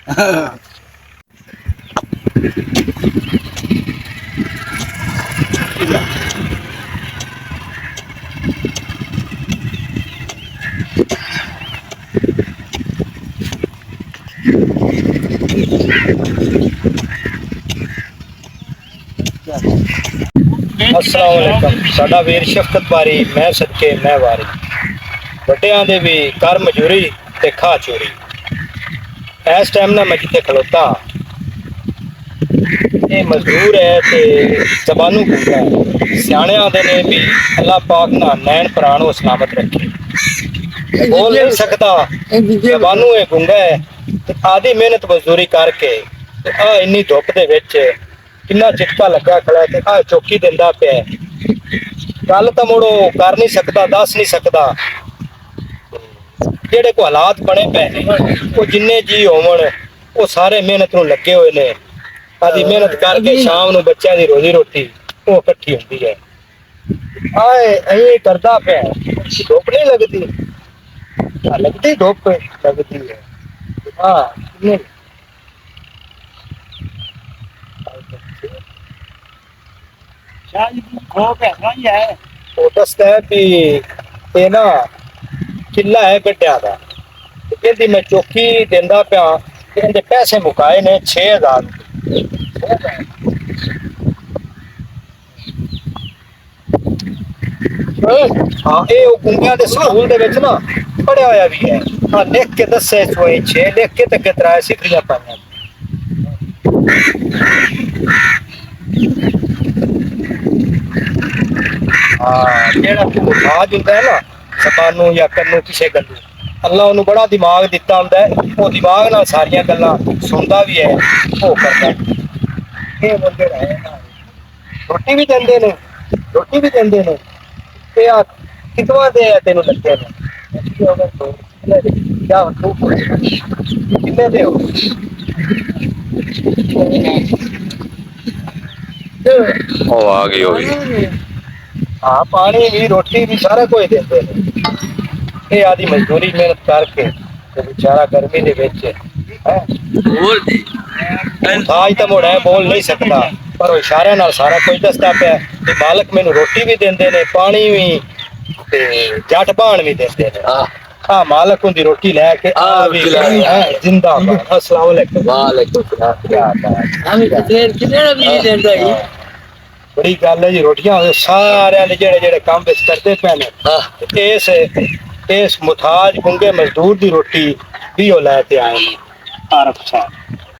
अस्सलाम वालेकुम। साडा वीर शफकत बारी मैं सदके मैं वारी वड्डियां दे भी कर मजूरी ते खा चोरी। इस टाइम ना मैं जिथे खलोता ये मजदूर है ते जबानू गूंगा है। सियाणे आंदे ने भी अल्लाह पाक ना नैन प्राण सलामत रखे। बोल नहीं सकता जबानू है गूंगा है ते आधी मेहनत मजदूरी करके आ इन्नी धुप दे विच किन्ना चिटका लगा खड़ा ते आ चौकी दिंदा पिया। गल तो मुड़ो कर नहीं सकता दस नहीं सकता। जेड़े को हालात बने पे वो जिन्ने जी होवन वो सारे मेहनत नूं लगे हुए ने। आदि मेहनत करके शाम नूं बच्चों की रोजी रोटी वो इकट्ठी होती है। आए अं करदा पिया धुप नहीं लगती लगती धुप लगती है। हाँ वो दसदा है भी ये ना किला है गड्ढिया का कहती मैं चौकी देंदा पिया इहदे पैसे मुकाए ने 6000। हाँ ये गुंगिया दे स्कूल दे विच ना पढ़िया होया भी है। हाँ लिख के दसे सोए 6 लिख के ते कितरा सिखरियां पाइयां। हाँ जेड़ा तू मुहताज हुंदा है ना जबानू या कन्नू किसे गल्लू अल्लाह उन्हें बड़ा दिमाग दिता हुंदा है। वो दिमाग नाल सारियां गल्लां सुनदा भी है वो करदा है। ये बंदे रहे ना रोटी भी देंदे ने रोटी भी देंदे ने ते आ कितवा दे तेनू लगे ने क्या तू कितने दे हो ओ आ गई होगी। हाँ पानी भी रोटी भी सारा कुछ देते हैं। ये आदि मजदूरी मेहनत करके तो बेचारा गर्मी दे विच आज तो मुड़ा बोल नहीं सकता पर इशारे नाल सारा कुछ दसदा पिया कि मालक मैनू रोटी भी देंदे ने पानी भी ते जट बाण भी देंदे ने। हाँ मालक उनकी रोटी लैके आ भी जिंदाबाद। अस्सलाम वालेकुम। वालेकुम सलाम। बड़ी गल है जी रोटियां सारे जेड़े जेड़े काम करते पे ने इस मुथाज गुंगे मजदूर की रोटी भी वो लैके आए।